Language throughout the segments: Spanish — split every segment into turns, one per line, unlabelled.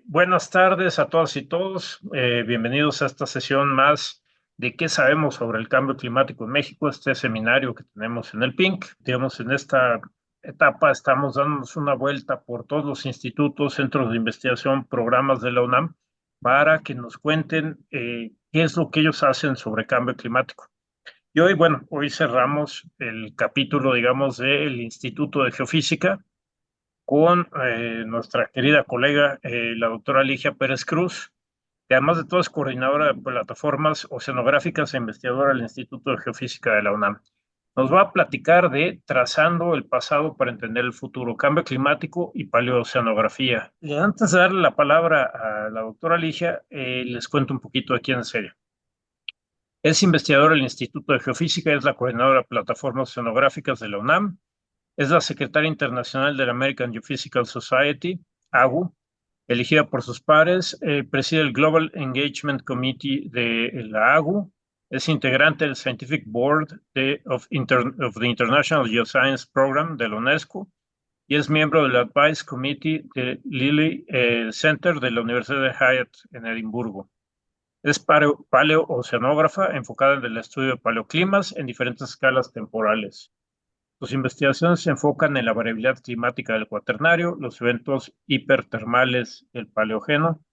Buenas tardes a todas y todos. Bienvenidos a esta sesión más de qué sabemos sobre el cambio climático en México, este seminario que tenemos en el PINC. Digamos, en esta etapa estamos dándonos una vuelta por todos los institutos, centros de investigación, programas de la UNAM, para que nos cuenten qué es lo que ellos hacen sobre cambio climático. Y hoy, bueno, hoy cerramos el capítulo, digamos, del Instituto de Geofísica con nuestra querida colega, la doctora Ligia Pérez Cruz, que además de todo es coordinadora de plataformas oceanográficas e investigadora del Instituto de Geofísica de la UNAM. Nos va a platicar de trazando el pasado para entender el futuro, cambio climático y paleoceanografía. Y antes de darle la palabra a la doctora Ligia, les cuento un poquito de quién es ella. Es investigadora del Instituto de Geofísica, es la coordinadora de plataformas oceanográficas de la UNAM, es la secretaria internacional de la American Geophysical Society, AGU, elegida por sus pares, preside el Global Engagement Committee de la AGU, es integrante del Scientific Board of the International Geoscience Program de la UNESCO y es miembro del Advice Committee de Lilly Center de la Universidad de Hyatt en Edimburgo. Es paleooceanógrafa enfocada en el estudio de paleoclimas en diferentes escalas temporales. Sus investigaciones se enfocan en la variabilidad climática del Cuaternario, los eventos hipertermales del Paleógeno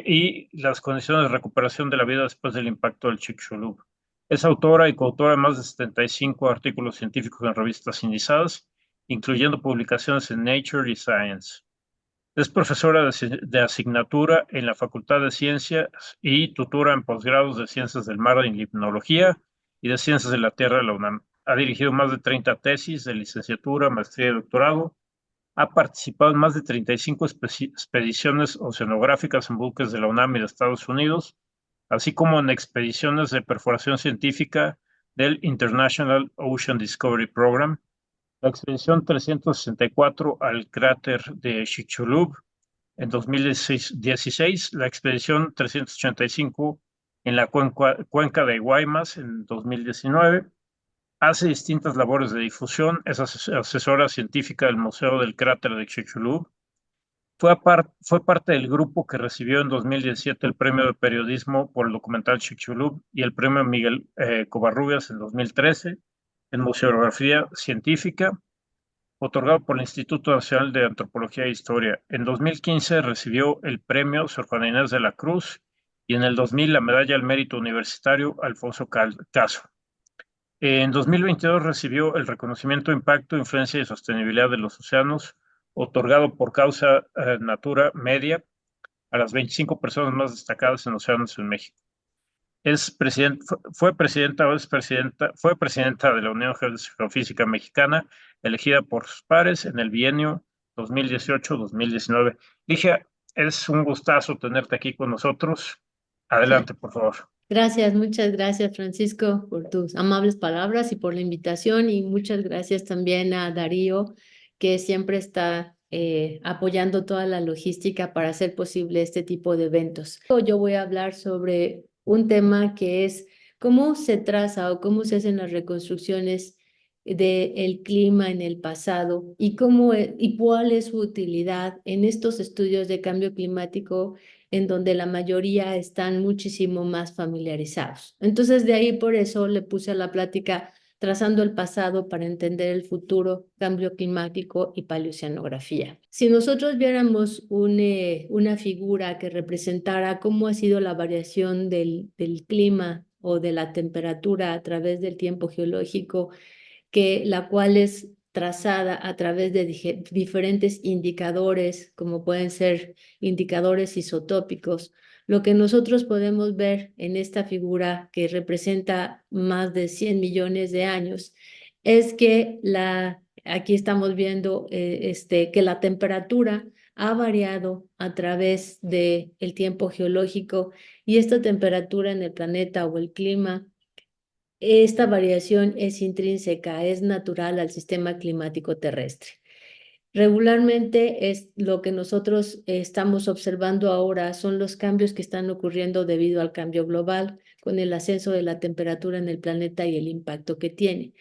y las condiciones de recuperación de la vida después del impacto del Chicxulub. Es autora y coautora de más de 75 artículos científicos en revistas indizadas, incluyendo publicaciones en Nature y Science. Es profesora de asignatura en la Facultad de Ciencias y tutora en posgrados de Ciencias del Mar en Limnología y de Ciencias de la Tierra de la UNAM. Ha dirigido más de 30 tesis de licenciatura, maestría y doctorado. Ha participado en más de 35 expediciones oceanográficas en buques de la UNAM y de Estados Unidos, así como en expediciones de perforación científica del International Ocean Discovery Program, la expedición 364 al cráter de Chicxulub en 2016, la expedición 385 en la cuenca de Guaymas en 2019. Hace distintas labores de difusión, es asesora científica del Museo del Cráter de Chicxulub. Fue parte del grupo que recibió en 2017 el Premio de Periodismo por el documental Chicxulub y el Premio Miguel Covarrubias en 2013 en Museografía Científica, otorgado por el Instituto Nacional de Antropología e Historia. En 2015 recibió el Premio Sor Juana Inés de la Cruz y en el 2000 la Medalla al Mérito Universitario Alfonso Caso. En 2022 recibió el reconocimiento Impacto, Influencia y Sostenibilidad de los Océanos, otorgado por Causa Natura Media a las 25 personas más destacadas en océanos en México. Fue presidenta de la Unión Geofísica Mexicana, elegida por sus pares en el bienio 2018-2019. Ligia, es un gustazo tenerte aquí con nosotros. Adelante, por favor.
Gracias, muchas gracias, Francisco, por tus amables palabras y por la invitación, y muchas gracias también a Darío, que siempre está apoyando toda la logística para hacer posible este tipo de eventos. Yo voy a hablar sobre un tema que es cómo se traza o cómo se hacen las reconstrucciones del clima en el pasado y y cuál es su utilidad en estos estudios de cambio climático, en donde la mayoría están muchísimo más familiarizados. Entonces, de ahí por eso le puse a la plática trazando el pasado para entender el futuro, cambio climático y paleoceanografía. Si nosotros viéramos una figura que representara cómo ha sido la variación del clima o de la temperatura a través del tiempo geológico, la cual es trazada a través de diferentes indicadores, como pueden ser indicadores isotópicos. Lo que nosotros podemos ver en esta figura, que representa más de 100 millones de años, es que aquí estamos viendo que la temperatura ha variado a través del tiempo geológico, y esta temperatura en el planeta o el clima, esta variación es intrínseca, es natural al sistema climático terrestre. Regularmente es lo que nosotros estamos observando ahora, son los cambios que están ocurriendo debido al cambio global, con el ascenso de la temperatura en el planeta y el impacto que tiene.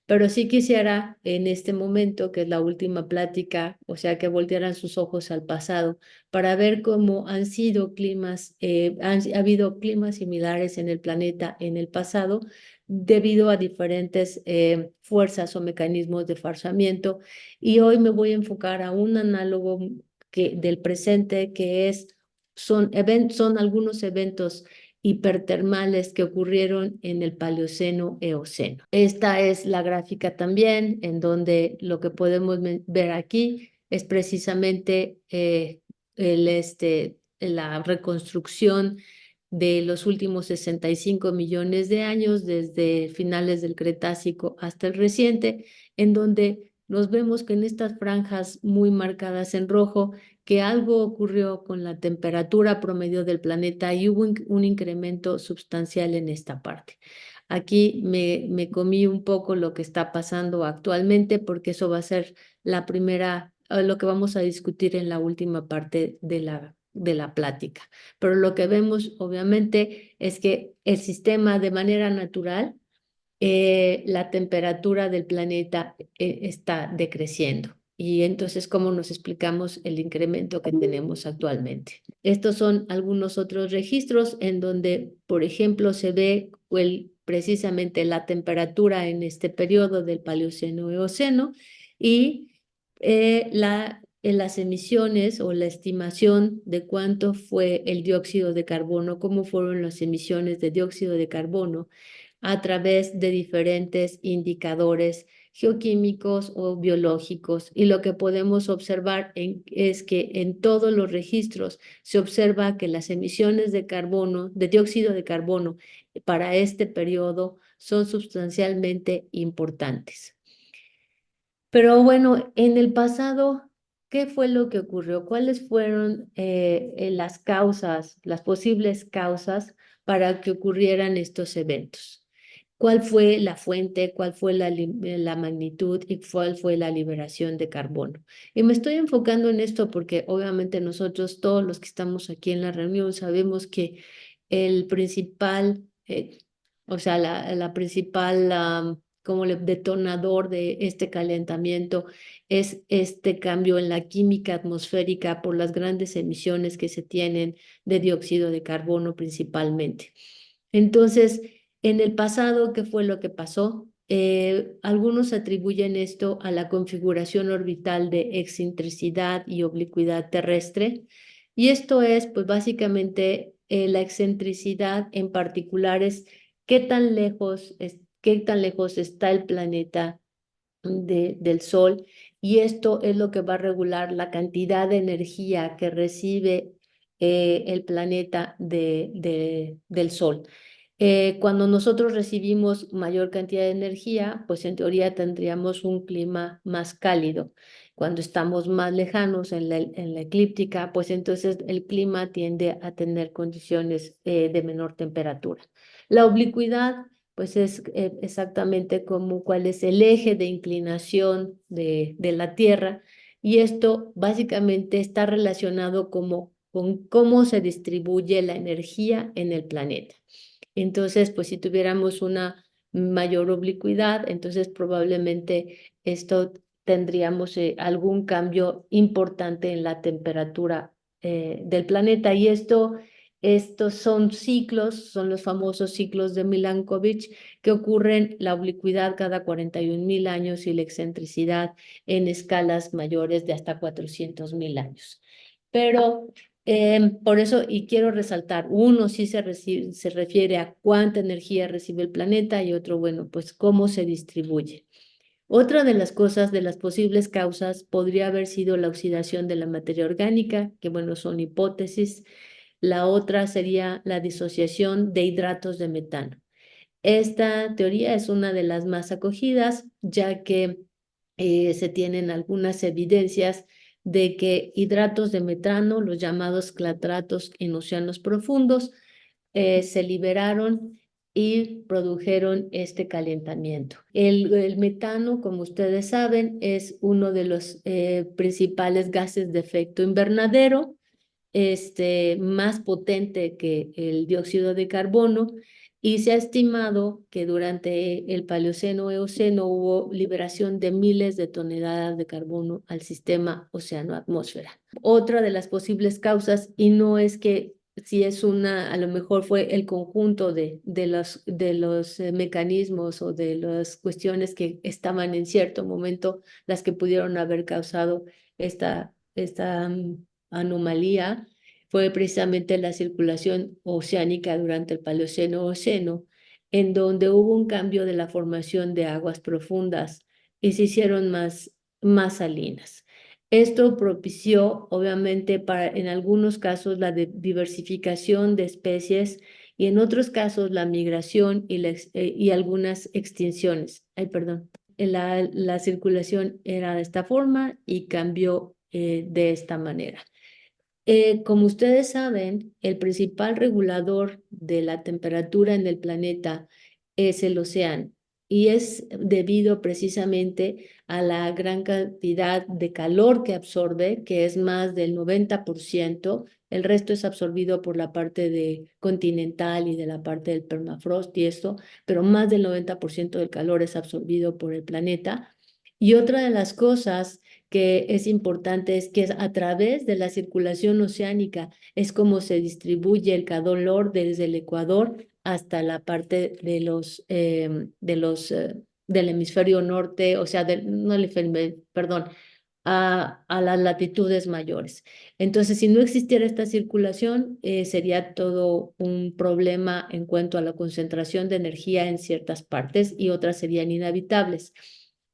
Pero sí quisiera en este momento, que es la última plática, o sea, que voltearan sus ojos al pasado para ver cómo han sido climas, ha habido climas similares en el planeta en el pasado debido a diferentes fuerzas o mecanismos de forzamiento. Y hoy me voy a enfocar a un análogo del presente que son algunos eventos hipertermales que ocurrieron en el Paleoceno-Eoceno. Esta es la gráfica también, en donde lo que podemos ver aquí es precisamente la reconstrucción de los últimos 65 millones de años, desde finales del Cretácico hasta el reciente, en donde nos vemos que en estas franjas muy marcadas en rojo, que algo ocurrió con la temperatura promedio del planeta y hubo un incremento sustancial en esta parte. Aquí me comí un poco lo que está pasando actualmente, porque eso va a ser lo que vamos a discutir en la última parte de la plática. Pero lo que vemos, obviamente, es que el sistema, de manera natural, la temperatura del planeta está decreciendo. Y entonces, ¿cómo nos explicamos el incremento que tenemos actualmente? Estos son algunos otros registros en donde, por ejemplo, se ve precisamente la temperatura en este periodo del Paleoceno-Eoceno y las emisiones o la estimación de cuánto fue el dióxido de carbono, cómo fueron las emisiones de dióxido de carbono a través de diferentes indicadores geoquímicos o biológicos. Y lo que podemos observar es que en todos los registros se observa que las emisiones de carbono, de dióxido de carbono, para este periodo son sustancialmente importantes. Pero bueno, en el pasado, ¿qué fue lo que ocurrió? ¿Cuáles fueron las causas, las posibles causas para que ocurrieran estos eventos? ¿Cuál fue la fuente? ¿Cuál fue la magnitud? ¿Y cuál fue la liberación de carbono? Y me estoy enfocando en esto porque obviamente nosotros, todos los que estamos aquí en la reunión, sabemos que el principal, o sea, la principal como el detonador de este calentamiento es este cambio en la química atmosférica por las grandes emisiones que se tienen de dióxido de carbono principalmente. Entonces, en el pasado, ¿qué fue lo que pasó? Algunos atribuyen esto a la configuración orbital de excentricidad y oblicuidad terrestre. Y esto es, pues básicamente, la excentricidad en particular es qué tan lejos está el planeta del Sol, y esto es lo que va a regular la cantidad de energía que recibe el planeta del Sol. Cuando nosotros recibimos mayor cantidad de energía, pues en teoría tendríamos un clima más cálido. Cuando estamos más lejanos en la eclíptica, pues entonces el clima tiende a tener condiciones de menor temperatura. La oblicuidad, pues es exactamente como cuál es el eje de inclinación de la Tierra, y esto básicamente está relacionado con cómo se distribuye la energía en el planeta. Entonces, pues si tuviéramos una mayor oblicuidad, entonces probablemente esto tendríamos algún cambio importante en la temperatura del planeta. Y estos son ciclos, son los famosos ciclos de Milankovitch, que ocurren la oblicuidad cada 41.000 años y la excentricidad en escalas mayores de hasta 400.000 años. Pero por eso, y quiero resaltar, uno sí se refiere a cuánta energía recibe el planeta, y otro, bueno, pues cómo se distribuye. Otra de las cosas, de las posibles causas, podría haber sido la oxidación de la materia orgánica, que bueno, son hipótesis. La otra sería la disociación de hidratos de metano. Esta teoría es una de las más acogidas, ya que se tienen algunas evidencias de que hidratos de metano, los llamados clatratos en océanos profundos, se liberaron y produjeron este calentamiento. El metano, como ustedes saben, es uno de los principales gases de efecto invernadero, más potente que el dióxido de carbono, y se ha estimado que durante el Paleoceno-Eoceno hubo liberación de miles de toneladas de carbono al sistema océano-atmósfera. Otra de las posibles causas, y no es que si es una, a lo mejor fue el conjunto de los mecanismos o de las cuestiones que estaban en cierto momento las que pudieron haber causado esta anomalía, fue precisamente la circulación oceánica durante el Paleoceno-Oceno, en donde hubo un cambio de la formación de aguas profundas y se hicieron más salinas. Esto propició, obviamente, en algunos casos la diversificación de especies y en otros casos la migración y algunas extinciones. Ay, perdón. La circulación era de esta forma y cambió de esta manera. Como ustedes saben, el principal regulador de la temperatura en el planeta es el océano y es debido precisamente a la gran cantidad de calor que absorbe, que es más del 90%. El resto es absorbido por la parte continental y de la parte del permafrost y esto, pero más del 90% del calor es absorbido por el planeta. Y otra de las cosas que es importante es que a través de la circulación oceánica es como se distribuye el calor desde el Ecuador hasta la parte del hemisferio norte, o sea, no el hemisferio, perdón, a las latitudes mayores. Entonces, si no existiera esta circulación, sería todo un problema en cuanto a la concentración de energía en ciertas partes y otras serían inhabitables.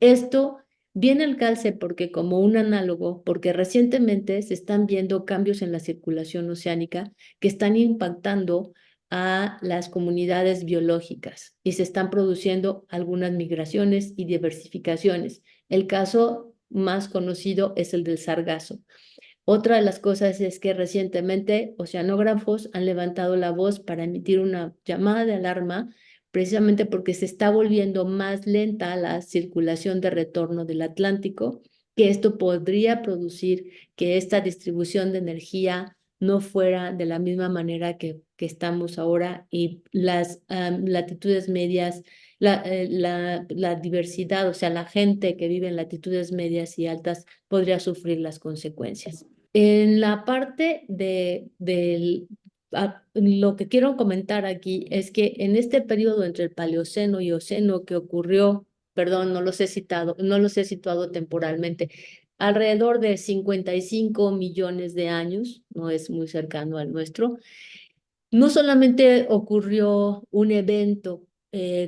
Esto viene al calce porque como un análogo, porque recientemente se están viendo cambios en la circulación oceánica que están impactando a las comunidades biológicas y se están produciendo algunas migraciones y diversificaciones. El caso más conocido es el del sargazo. Otra de las cosas es que recientemente oceanógrafos han levantado la voz para emitir una llamada de alarma precisamente porque se está volviendo más lenta la circulación de retorno del Atlántico, que esto podría producir que esta distribución de energía no fuera de la misma manera que estamos ahora y las latitudes medias, la diversidad, o sea, la gente que vive en latitudes medias y altas podría sufrir las consecuencias. En la parte lo que quiero comentar aquí es que en este periodo entre el Paleoceno y Oceno que ocurrió, perdón, no los he situado temporalmente, alrededor de 55 millones de años, no es muy cercano al nuestro, no solamente ocurrió un evento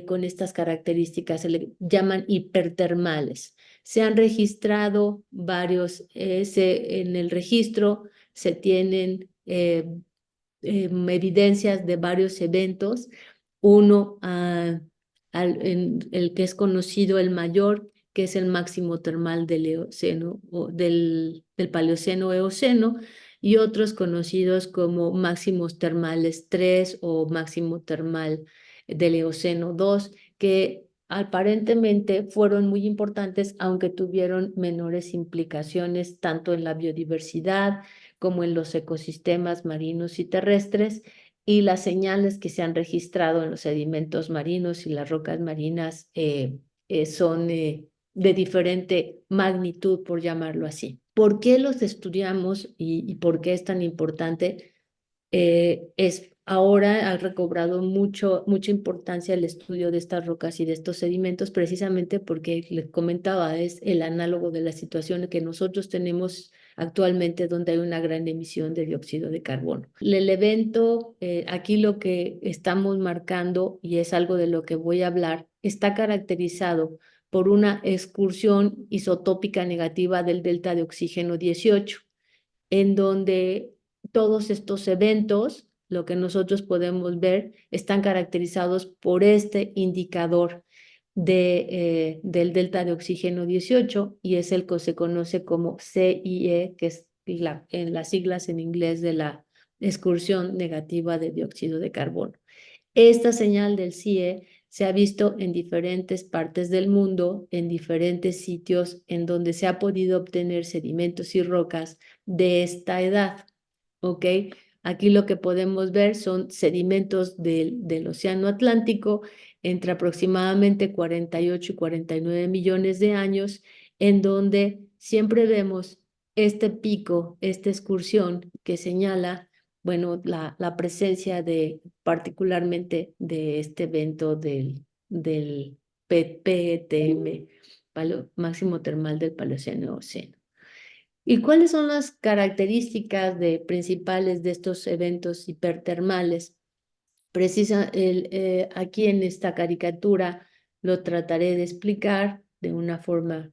con estas características, se le llaman hipertermales. Se han registrado varios, en el registro se tienen evidencias de varios eventos. Uno, en el que es conocido el mayor, que es el máximo termal del Eoceno, o del Paleoceno-Eoceno, y otros conocidos como máximos termales 3 o máximo termal del Eoceno 2, que aparentemente fueron muy importantes, aunque tuvieron menores implicaciones tanto en la biodiversidad como en los ecosistemas marinos y terrestres, y las señales que se han registrado en los sedimentos marinos y las rocas marinas son de diferente magnitud, por llamarlo así. ¿Por qué los estudiamos y por qué es tan importante? Ahora ha recobrado mucha importancia el estudio de estas rocas y de estos sedimentos, precisamente porque les comentaba, es el análogo de la situación que nosotros tenemos actualmente, donde hay una gran emisión de dióxido de carbono. El evento, aquí lo que estamos marcando, y es algo de lo que voy a hablar, está caracterizado por una excursión isotópica negativa del delta de oxígeno 18, en donde todos estos eventos, lo que nosotros podemos ver, están caracterizados por este indicador del delta de oxígeno 18 y es el que se conoce como CIE, que es en las siglas en inglés de la excursión negativa de dióxido de carbono. Esta señal del CIE se ha visto en diferentes partes del mundo, en diferentes sitios en donde se ha podido obtener sedimentos y rocas de esta edad, ¿ok? Aquí lo que podemos ver son sedimentos del Océano Atlántico entre aproximadamente 48 y 49 millones de años, en donde siempre vemos este pico, esta excursión que señala, bueno, la presencia de particularmente de este evento del PTM, máximo termal del Paleoceno-Eoceno. ¿Y cuáles son las características principales de estos eventos hipertermales? Aquí en esta caricatura lo trataré de explicar de una forma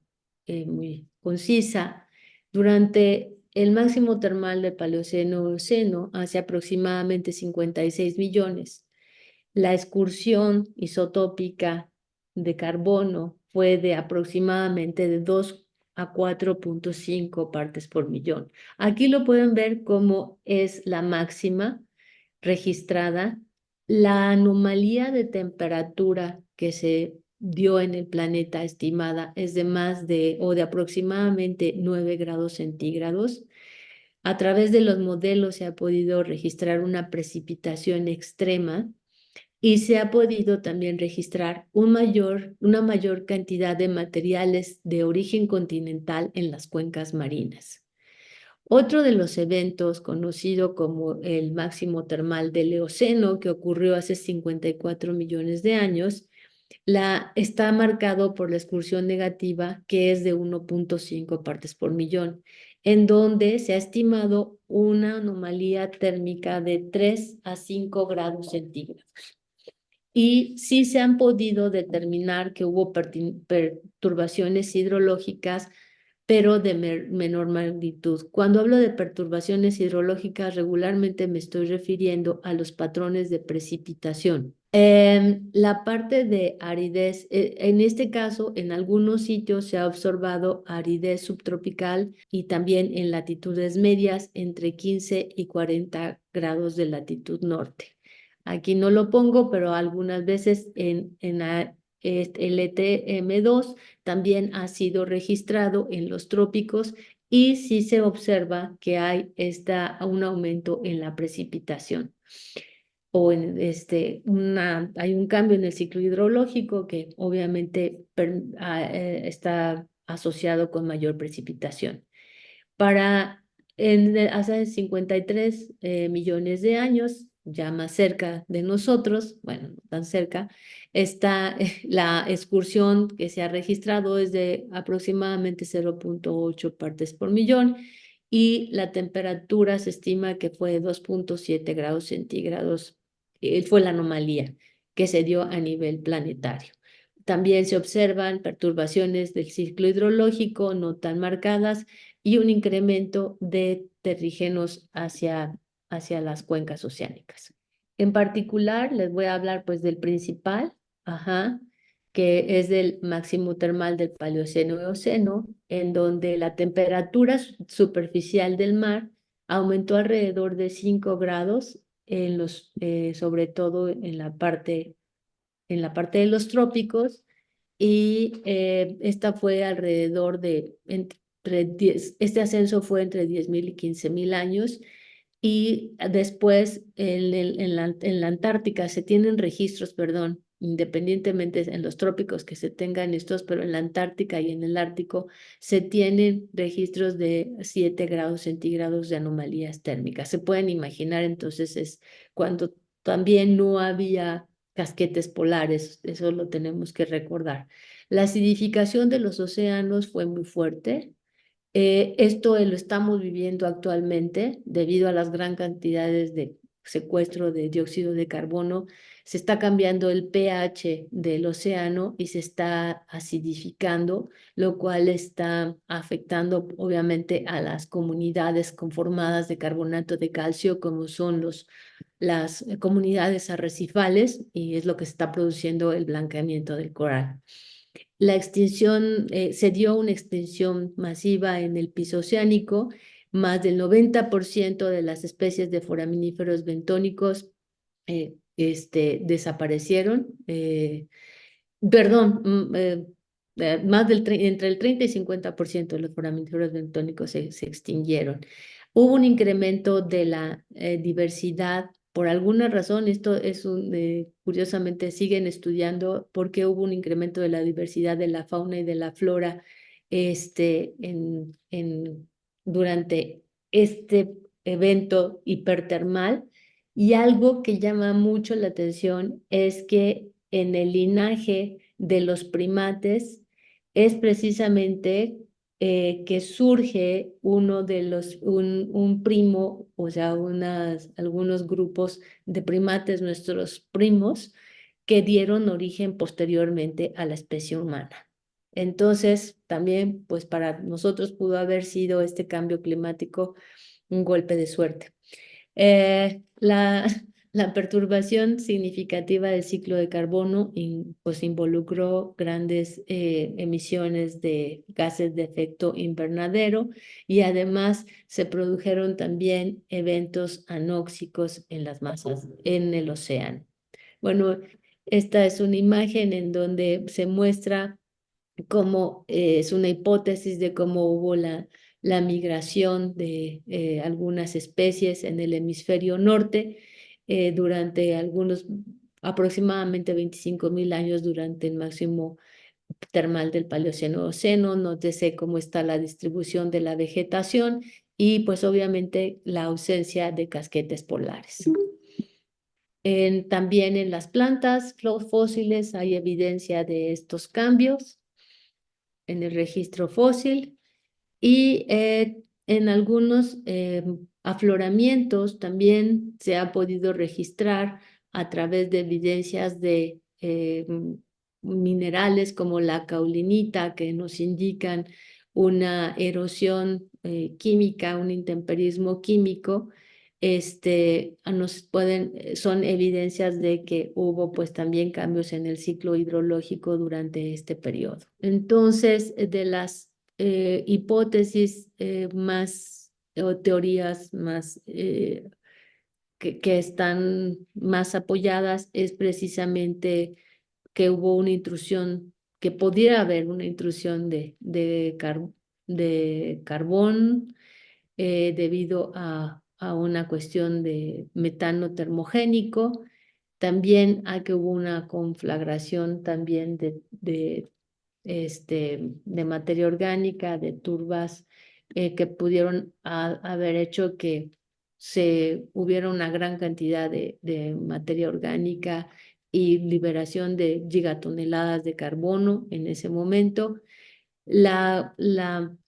muy concisa. Durante el máximo termal del Paleoceno-Eoceno, hace aproximadamente 56 millones, la excursión isotópica de carbono fue de aproximadamente de 2 a 4.5 partes por millón. Aquí lo pueden ver como es la máxima registrada. La anomalía de temperatura que se dio en el planeta estimada es de más de o de aproximadamente 9 grados centígrados. A través de los modelos se ha podido registrar una precipitación extrema y se ha podido también registrar una mayor cantidad de materiales de origen continental en las cuencas marinas. Otro de los eventos conocido como el máximo termal del Eoceno, que ocurrió hace 54 millones de años, está marcado por la excursión negativa, que es de 1.5 partes por millón, en donde se ha estimado una anomalía térmica de 3 a 5 grados centígrados. Y sí se han podido determinar que hubo perturbaciones hidrológicas, pero de menor magnitud. Cuando hablo de perturbaciones hidrológicas, regularmente me estoy refiriendo a los patrones de precipitación. La parte de aridez, en este caso, en algunos sitios se ha observado aridez subtropical y también en latitudes medias entre 15 y 40 grados de latitud norte. Aquí no lo pongo, pero algunas veces en el ETM2 también ha sido registrado en los trópicos y sí se observa que hay un aumento en la precipitación o hay un cambio en el ciclo hidrológico que obviamente está asociado con mayor precipitación. Hace 53 millones de años, ya más cerca de nosotros, bueno, no tan cerca, está la excursión que se ha registrado es de aproximadamente 0.8 partes por millón y la temperatura se estima que fue 2.7 grados centígrados, fue la anomalía que se dio a nivel planetario. También se observan perturbaciones del ciclo hidrológico no tan marcadas y un incremento de terrígenos hacia las cuencas oceánicas. En particular, les voy a hablar pues del principal, que es del máximo termal del Paleoceno-Eoceno, en donde la temperatura superficial del mar aumentó alrededor de 5 grados, sobre todo en la parte de los trópicos, y esta fue alrededor de este ascenso fue entre 10.000 y 15.000 años, y después en la Antártica se tienen registros, perdón, independientemente en los trópicos que se tengan estos, pero en la Antártica y en el Ártico se tienen registros de 7 grados centígrados de anomalías térmicas. Se pueden imaginar, entonces es cuando también no había casquetes polares, eso lo tenemos que recordar. La acidificación de los océanos fue muy fuerte. Esto lo estamos viviendo actualmente debido a las gran cantidades de secuestro de dióxido de carbono. Se está cambiando el pH del océano y se está acidificando, lo cual está afectando obviamente a las comunidades conformadas de carbonato de calcio, como son las comunidades arrecifales, y es lo que está produciendo el blanqueamiento del coral. Se dio una extinción masiva en el piso oceánico. Más del 90% de las especies de foraminíferos bentónicos desaparecieron. Entre el 30 y 50% de los foraminíferos bentónicos se extinguieron. Hubo un incremento de la diversidad. Por alguna razón, esto es curiosamente siguen estudiando por qué hubo un incremento de la diversidad de la fauna y de la flora durante este evento hipertermal. Y algo que llama mucho la atención es que en el linaje de los primates es precisamente que surge un primo, o sea, algunos grupos de primates, nuestros primos, que dieron origen posteriormente a la especie humana. Entonces, también, pues para nosotros pudo haber sido este cambio climático un golpe de suerte. Eh, la, la perturbación significativa del ciclo de carbono pues involucró grandes emisiones de gases de efecto invernadero y además se produjeron también eventos anóxicos en las masas en el océano. Bueno, esta es una imagen en donde se muestra cómo es una hipótesis de cómo hubo la migración de algunas especies en el hemisferio norte durante aproximadamente 25.000 años durante el máximo termal del Paleoceno-Eoceno. Nótese cómo está la distribución de la vegetación y pues obviamente la ausencia de casquetes polares. También en las plantas fósiles hay evidencia de estos cambios en el registro fósil y en algunos afloramientos también se ha podido registrar a través de evidencias de minerales como la caulinita que nos indican una erosión química, un intemperismo químico. Son evidencias de que hubo pues también cambios en el ciclo hidrológico durante este periodo. Entonces, de las hipótesis más o teorías más que están más apoyadas es precisamente que hubo una intrusión, que pudiera haber una intrusión de carbón debido a una cuestión de metano termogénico. También a que hubo una conflagración también de materia orgánica, de turbas, que pudieron haber hecho que se hubiera una gran cantidad de materia orgánica y liberación de gigatoneladas de carbono en ese momento. La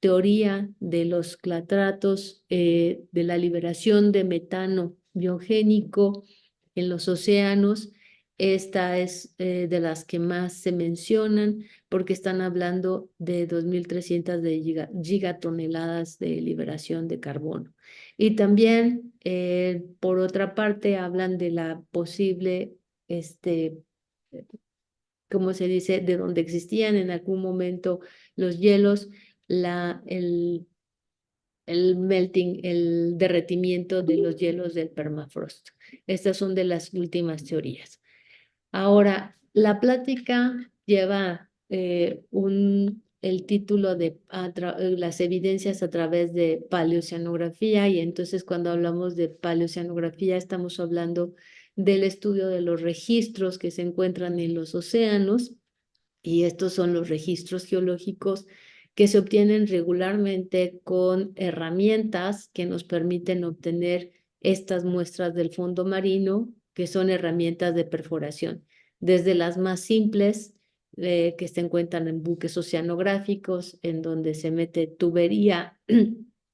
teoría de los clatratos, de la liberación de metano biogénico en los océanos, esta es de las que más se mencionan porque están hablando de 2.300 gigatoneladas de liberación de carbono. Y también, por otra parte, hablan de la posible, como se dice, de donde existían en algún momento los hielos, el derretimiento de los hielos del permafrost. Estas son de las últimas teorías. Ahora, la plática lleva el título de las evidencias a través de paleoceanografía, y entonces cuando hablamos de paleoceanografía estamos hablando del estudio de los registros que se encuentran en los océanos, y estos son los registros geológicos que se obtienen regularmente con herramientas que nos permiten obtener estas muestras del fondo marino, que son herramientas de perforación, desde las más simples que se encuentran en buques oceanográficos, en donde se mete tubería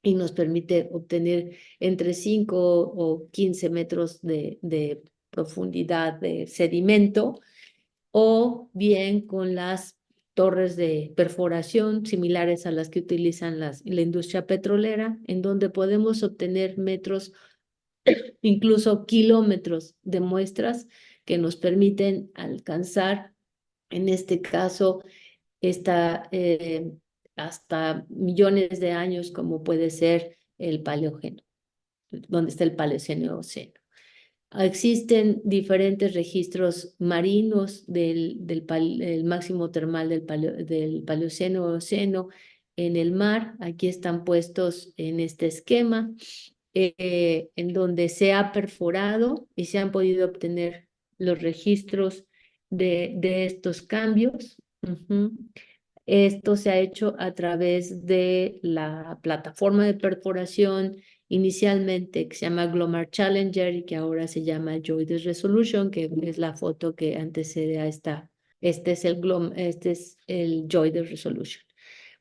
y nos permite obtener entre 5 o 15 metros de profundidad de sedimento, o bien con las torres de perforación similares a las que utilizan la industria petrolera, en donde podemos obtener metros, incluso kilómetros de muestras que nos permiten alcanzar, en este caso, hasta millones de años, como puede ser el Paleógeno, donde está el Paleoceno-Eoceno. Existen diferentes registros marinos del máximo termal del Paleoceno-Eoceno en el mar. Aquí están puestos en este esquema, en donde se ha perforado y se han podido obtener los registros de estos cambios. Esto se ha hecho a través de la plataforma de perforación inicialmente que se llama Glomar Challenger y que ahora se llama JOIDES Resolution, que es la foto que antecede a esta. Este es el JOIDES Resolution.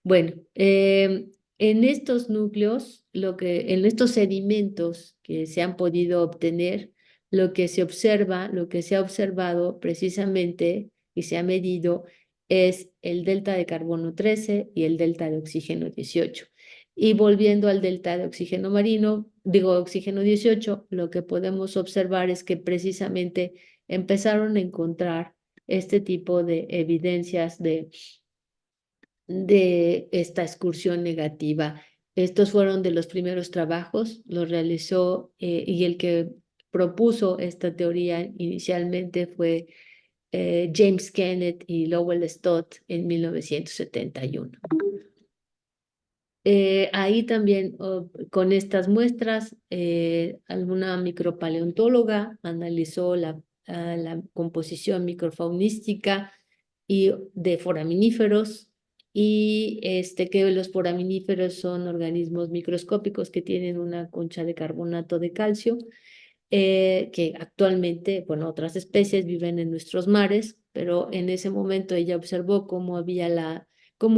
Bueno, en estos núcleos, en estos sedimentos que se han podido obtener, lo que se ha observado precisamente y se ha medido es el delta de carbono 13 y el delta de oxígeno 18. Y volviendo al delta de oxígeno marino, oxígeno 18, lo que podemos observar es que precisamente empezaron a encontrar este tipo de evidencias de esta excursión negativa. Estos fueron de los primeros trabajos, los realizó y el que propuso esta teoría inicialmente fue James Kennett y Lowell Stott en 1971. Ahí también con estas muestras, alguna micropaleontóloga analizó la composición microfaunística y de foraminíferos y que los foraminíferos son organismos microscópicos que tienen una concha de carbonato de calcio, que actualmente, bueno, otras especies viven en nuestros mares, pero en ese momento ella observó cómo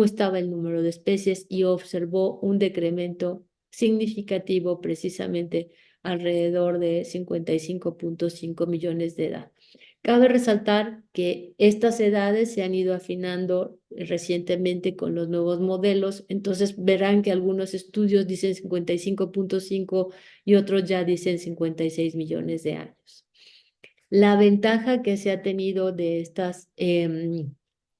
estaba el número de especies y observó un decremento significativo precisamente alrededor de 55.5 millones de edad. Cabe resaltar que estas edades se han ido afinando recientemente con los nuevos modelos, entonces verán que algunos estudios dicen 55.5 y otros ya dicen 56 millones de años. La ventaja que se ha tenido de estas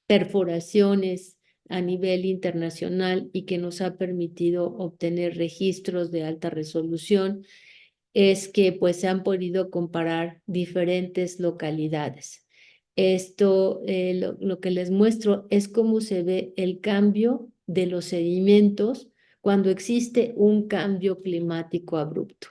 perforaciones a nivel internacional y que nos ha permitido obtener registros de alta resolución es que pues se han podido comparar diferentes localidades. Esto, lo que les muestro es cómo se ve el cambio de los sedimentos cuando existe un cambio climático abrupto.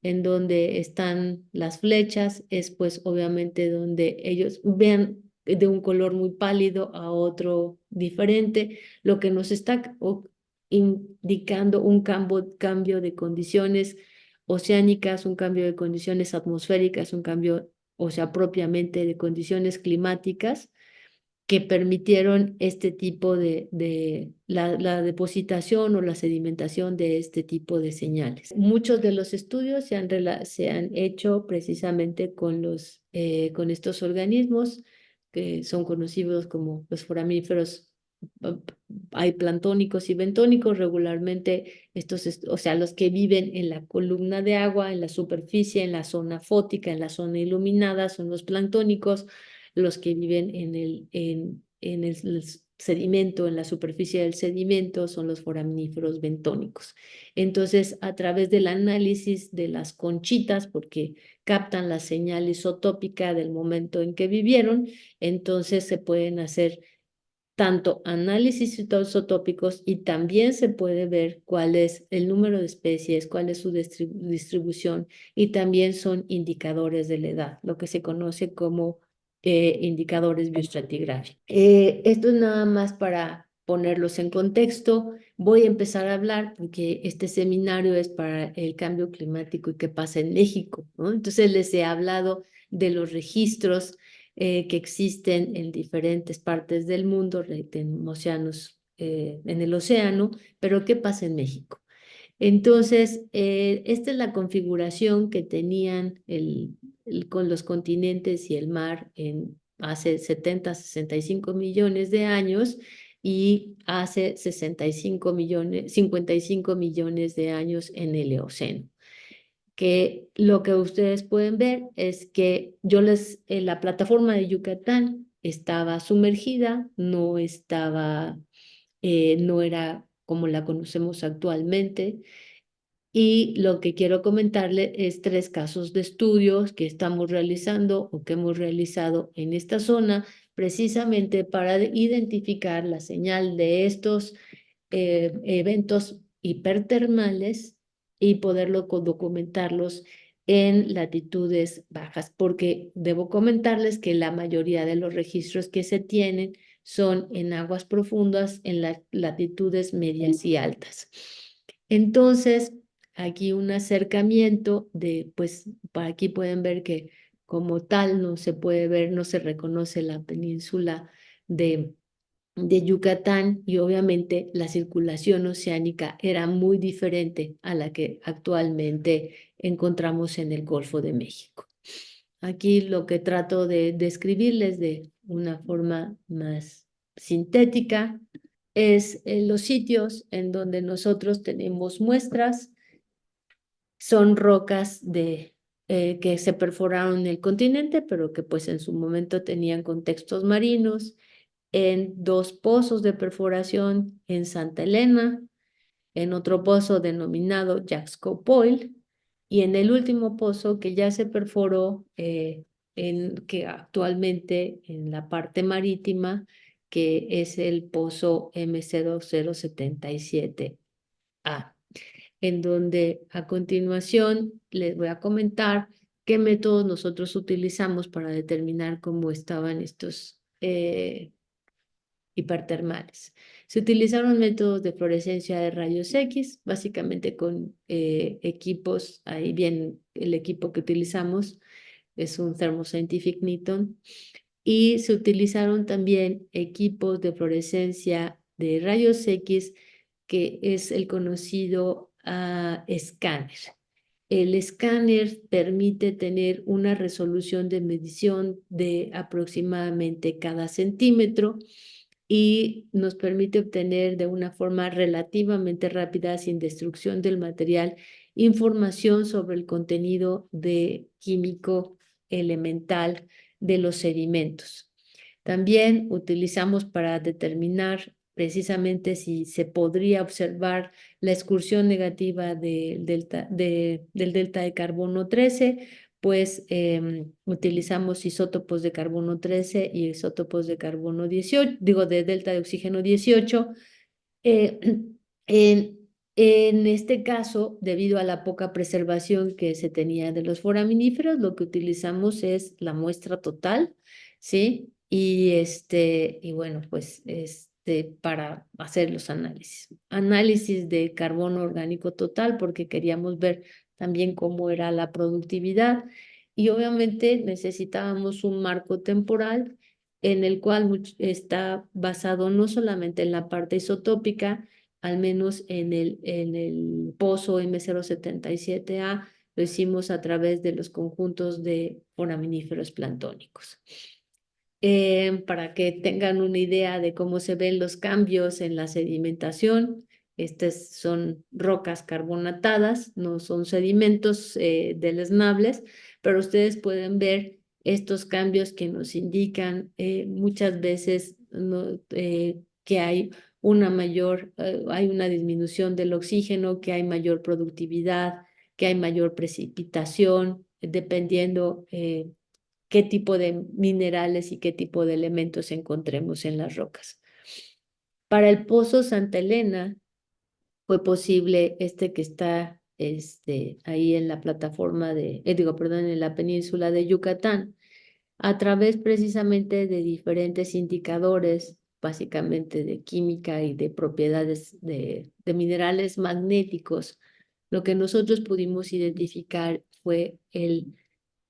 En donde están las flechas, es pues obviamente donde ellos vean de un color muy pálido a otro diferente, lo que nos está indicando un cambio de condiciones oceánicas, un cambio de condiciones atmosféricas, un cambio, o sea, propiamente de condiciones climáticas que permitieron este tipo la depositación o la sedimentación de este tipo de señales. Muchos de los estudios se han hecho precisamente con estos organismos que son conocidos como los foramíferos. Hay planctónicos y bentónicos, regularmente o sea, los que viven en la columna de agua, en la superficie, en la zona fótica, en la zona iluminada, son los planctónicos. Los que viven en el sedimento, en la superficie del sedimento, son los foraminíferos bentónicos. Entonces, a través del análisis de las conchitas, porque captan la señal isotópica del momento en que vivieron, entonces se pueden hacer tanto análisis isotópicos y también se puede ver cuál es el número de especies, cuál es su distribución y también son indicadores de la edad, lo que se conoce como indicadores bioestratigráficos. Esto es nada más para ponerlos en contexto. Voy a empezar a hablar porque este seminario es para el cambio climático y qué pasa en México, ¿no? Entonces les he hablado de los registros que existen en diferentes partes del mundo, en océanos, en el océano, pero ¿qué pasa en México? Entonces, esta es la configuración que tenían con los continentes y el mar hace 65 millones de años y hace 55 millones de años en el Eoceno. Que lo que ustedes pueden ver es que la plataforma de Yucatán estaba sumergida, no era como la conocemos actualmente. Y lo que quiero comentarle es 3 casos de estudios que estamos realizando o que hemos realizado en esta zona, precisamente para identificar la señal de estos eventos hipertermales y poderlo documentarlos en latitudes bajas, porque debo comentarles que la mayoría de los registros que se tienen son en aguas profundas, en las latitudes medias y altas. Entonces, aquí un acercamiento de, pues, para aquí pueden ver que como tal no se puede ver, no se reconoce la península de Yucatán, y obviamente la circulación oceánica era muy diferente a la que actualmente encontramos en el Golfo de México. Aquí lo que trato de describirles de una forma más sintética es los sitios en donde nosotros tenemos muestras. Son rocas que se perforaron en el continente, pero que pues en su momento tenían contextos marinos, en 2 pozos de perforación en Santa Elena, en otro pozo denominado Yaxcopoil, y en el último pozo que ya se perforó, que actualmente en la parte marítima, que es el pozo MC2077A, en donde a continuación les voy a comentar qué métodos nosotros utilizamos para determinar cómo estaban estos hipertermales. Se utilizaron métodos de fluorescencia de rayos X, básicamente con equipos, ahí bien el equipo que utilizamos es un Thermo Scientific Newton, y se utilizaron también equipos de fluorescencia de rayos X, que es el conocido escáner. El escáner permite tener una resolución de medición de aproximadamente cada centímetro y nos permite obtener de una forma relativamente rápida, sin destrucción del material, información sobre el contenido químico elemental de los sedimentos. También utilizamos para determinar precisamente si se podría observar la excursión negativa del delta de carbono 13, pues utilizamos isótopos de carbono 13 y isótopos de carbono 18, digo, de delta de oxígeno 18. Eh, en, en este caso, debido a la poca preservación que se tenía de los foraminíferos, lo que utilizamos es la muestra total, ¿sí? Y bueno, pues para hacer los análisis. Análisis de carbono orgánico total, porque queríamos ver también cómo era la productividad, y obviamente necesitábamos un marco temporal en el cual está basado no solamente en la parte isotópica, al menos en el pozo M077A, lo hicimos a través de los conjuntos de foraminíferos planctónicos. Para que tengan una idea de cómo se ven los cambios en la sedimentación, estas son rocas carbonatadas, no son sedimentos deleznables, pero ustedes pueden ver estos cambios que nos indican muchas veces que hay hay una disminución del oxígeno, que hay mayor productividad, que hay mayor precipitación, dependiendo qué tipo de minerales y qué tipo de elementos encontremos en las rocas. Para el pozo Santa Elena fue posible que está ahí en la plataforma en la península de Yucatán, a través precisamente de diferentes indicadores, básicamente de química y de propiedades de minerales magnéticos. Lo que nosotros pudimos identificar fue el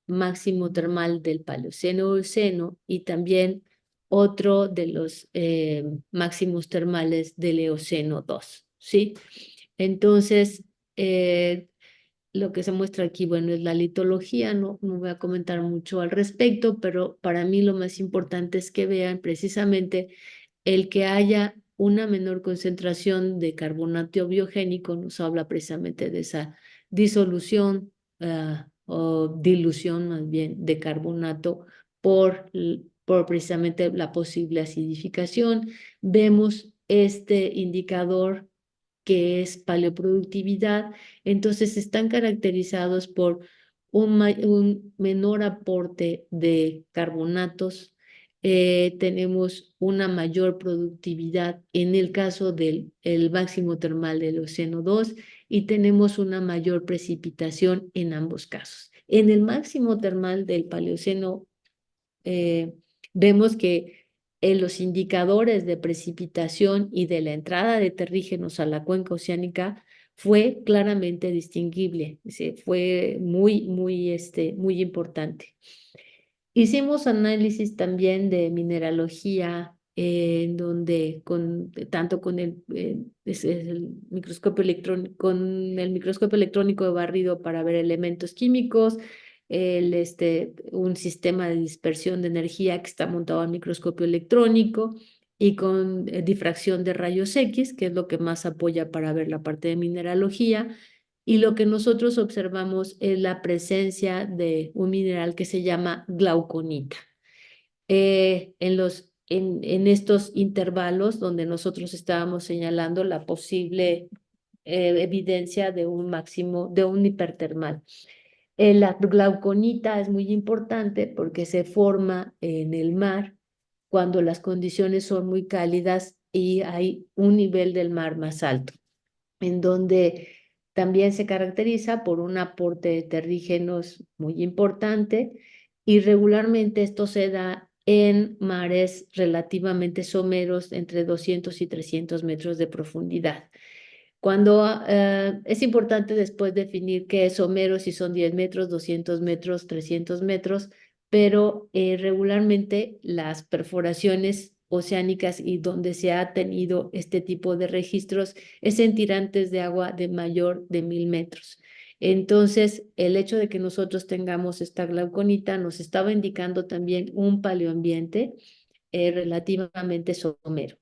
máximo termal del Paleoceno-Eoceno, y también otro de los máximos termales del Eoceno II, ¿sí? Entonces, lo que se muestra aquí, bueno, es la litología, no voy a comentar mucho al respecto, pero para mí lo más importante es que vean precisamente el que haya una menor concentración de carbonato biogénico. Nos habla precisamente de esa disolución o dilución más bien de carbonato por precisamente la posible acidificación. Vemos este indicador que es paleoproductividad. Entonces están caracterizados por un menor aporte de carbonatos, tenemos una mayor productividad en el caso del el máximo termal del Eoceno 2 y tenemos una mayor precipitación en ambos casos. En el máximo termal del Paleoceno vemos que en los indicadores de precipitación y de la entrada de terrígenos a la cuenca oceánica fue claramente distinguible, fue muy importante. Hicimos análisis también de mineralogía, en donde tanto con el microscopio electrónico, con el microscopio electrónico de barrido para ver elementos químicos, un sistema de dispersión de energía que está montado al microscopio electrónico y con difracción de rayos X, que es lo que más apoya para ver la parte de mineralogía. Y lo que nosotros observamos es la presencia de un mineral que se llama glauconita. En estos intervalos donde nosotros estábamos señalando la posible evidencia de un máximo, de un hipertermal. La glauconita es muy importante porque se forma en el mar cuando las condiciones son muy cálidas y hay un nivel del mar más alto, en donde también se caracteriza por un aporte de terrígenos muy importante y regularmente esto se da en mares relativamente someros entre 200 y 300 metros de profundidad. Cuando es importante después definir qué es somero, si son 10 metros, 200 metros, 300 metros, pero regularmente las perforaciones oceánicas y donde se ha tenido este tipo de registros es en tirantes de agua de mayor de 1000 metros. Entonces, el hecho de que nosotros tengamos esta glauconita nos estaba indicando también un paleoambiente relativamente somero.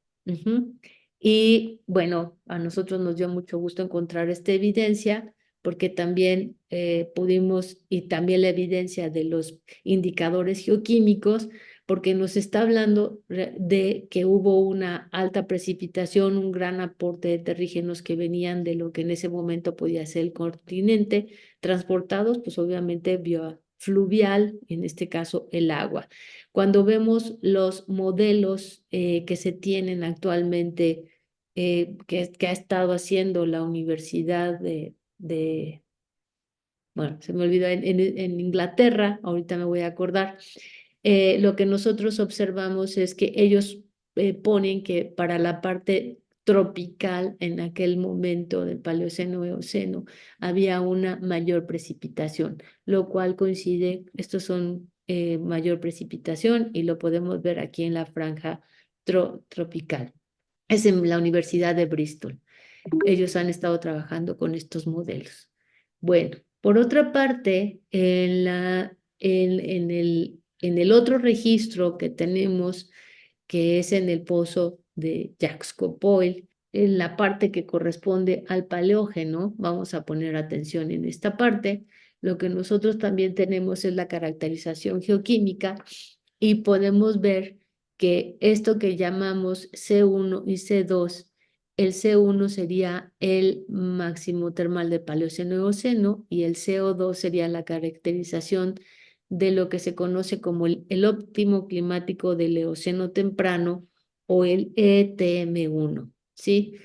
Y bueno, a nosotros nos dio mucho gusto encontrar esta evidencia porque también pudimos, y también la evidencia de los indicadores geoquímicos, porque nos está hablando de que hubo una alta precipitación, un gran aporte de terrígenos que venían de lo que en ese momento podía ser el continente, transportados pues obviamente vía fluvial, en este caso el agua. Cuando vemos los modelos que se tienen actualmente, que ha estado haciendo la Universidad bueno, se me olvidó, en Inglaterra, ahorita me voy a acordar, lo que nosotros observamos es que ellos ponen que para la parte tropical en aquel momento del Paleoceno-Eoceno había una mayor precipitación, lo cual coincide, estos son mayor precipitación y lo podemos ver aquí en la franja tropical. Es en la Universidad de Bristol. Ellos han estado trabajando con estos modelos. Bueno, por otra parte, en el otro registro que tenemos, que es en el pozo de Yaxcopoil, en la parte que corresponde al Paleógeno, vamos a poner atención en esta parte, lo que nosotros también tenemos es la caracterización geoquímica y podemos ver que esto que llamamos C1 y C2, el C1 sería el máximo termal del Paleoceno-Eoceno y el CO2 sería la caracterización de lo que se conoce como el óptimo climático del Eoceno temprano o el ETM1, ¿sí?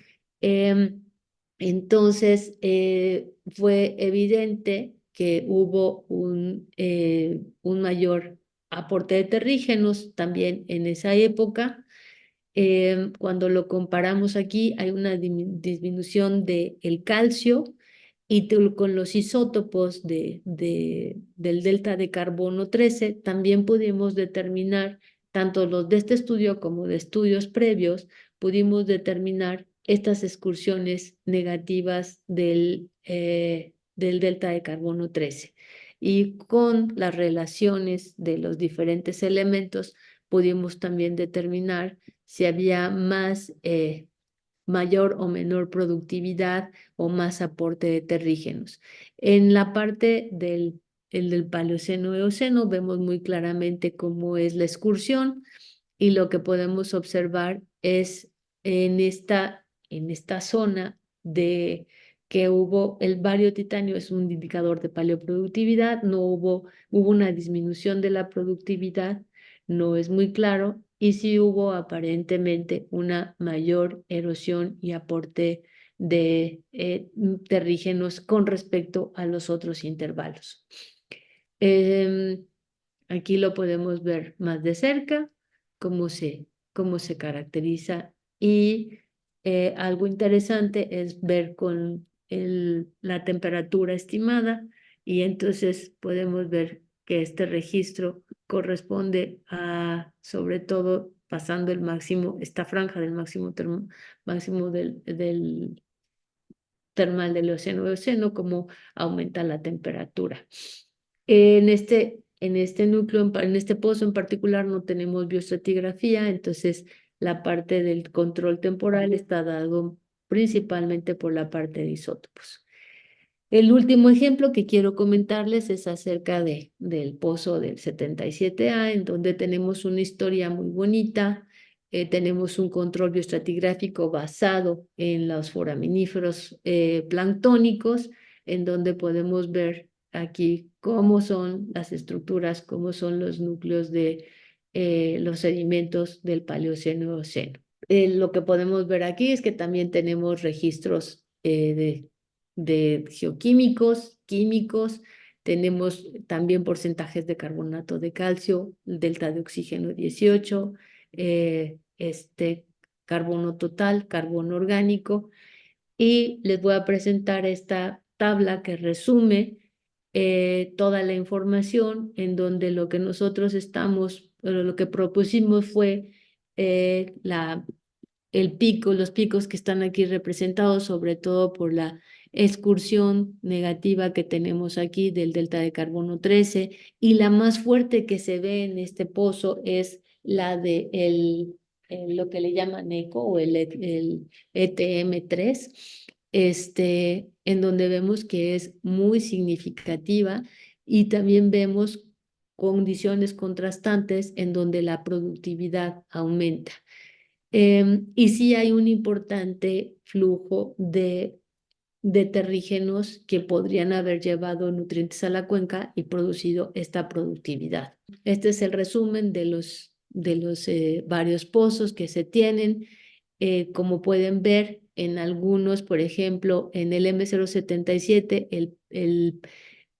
Entonces, fue evidente que hubo un mayor aporte de terrígenos también en esa época. Cuando lo comparamos aquí, hay una disminución del calcio y con los isótopos del delta de carbono 13, también pudimos determinar, tanto los de este estudio como de estudios previos, pudimos determinar estas excursiones negativas del delta de carbono 13. Y con las relaciones de los diferentes elementos, pudimos también determinar si había mayor o menor productividad o más aporte de terrígenos. En la parte del Paleoceno-Eoceno vemos muy claramente cómo es la excursión y lo que podemos observar es en esta zona de que hubo el bario titanio, es un indicador de paleoproductividad, no hubo una disminución de la productividad, no es muy claro, y sí hubo aparentemente una mayor erosión y aporte de terrígenos con respecto a los otros intervalos. Aquí lo podemos ver más de cerca, cómo se caracteriza, y algo interesante es ver con la temperatura estimada, y entonces podemos ver que este registro corresponde a, sobre todo, pasando el máximo, esta franja del máximo del termal del océano, cómo aumenta la temperatura. En este núcleo, en este pozo en particular, no tenemos bioestratigrafía, entonces la parte del control temporal está dado principalmente por la parte de isótopos. El último ejemplo que quiero comentarles es acerca del pozo del 77A, en donde tenemos una historia muy bonita. Tenemos un control bioestratigráfico basado en los foraminíferos planctónicos, en donde podemos ver aquí cómo son las estructuras, cómo son los núcleos de los sedimentos del Paleoceno-Eoceno. Lo que podemos ver aquí es que también tenemos registros de geoquímicos, químicos, tenemos también porcentajes de carbonato de calcio, delta de oxígeno 18, carbono total, carbono orgánico, y les voy a presentar esta tabla que resume toda la información, en donde lo que nosotros lo que propusimos fue los picos que están aquí representados, sobre todo por la excursión negativa que tenemos aquí del delta de carbono 13, y la más fuerte que se ve en este pozo es la de lo que le llaman ECO o el ETM3, en donde vemos que es muy significativa, y también vemos condiciones contrastantes en donde la productividad aumenta. Y sí hay un importante flujo de terrígenos que podrían haber llevado nutrientes a la cuenca y producido esta productividad. Este es el resumen de los varios pozos que se tienen. Como pueden ver, en algunos, por ejemplo, en el M077,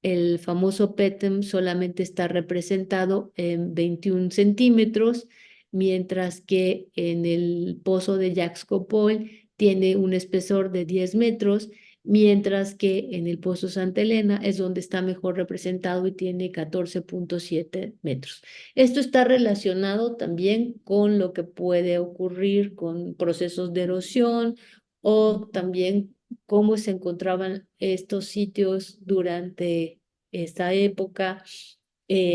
el famoso PETM solamente está representado en 21 centímetros, mientras que en el pozo de Yaxcopoil tiene un espesor de 10 metros, mientras que en el pozo Santa Elena es donde está mejor representado y tiene 14.7 metros. Esto está relacionado también con lo que puede ocurrir con procesos de erosión, o también cómo se encontraban estos sitios durante esta época,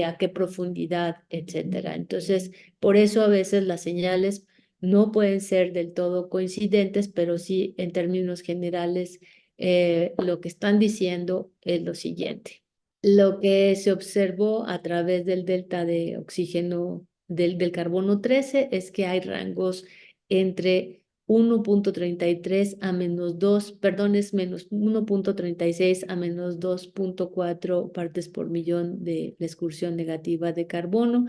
a qué profundidad, etcétera. Entonces, por eso a veces las señales no pueden ser del todo coincidentes, pero sí, en términos generales, lo que están diciendo es lo siguiente. Lo que se observó a través del delta de oxígeno del carbono 13 es que hay rangos entre 1.33 a -2, perdón, es menos 1.36 a -2.4 partes por millón de la excursión negativa de carbono,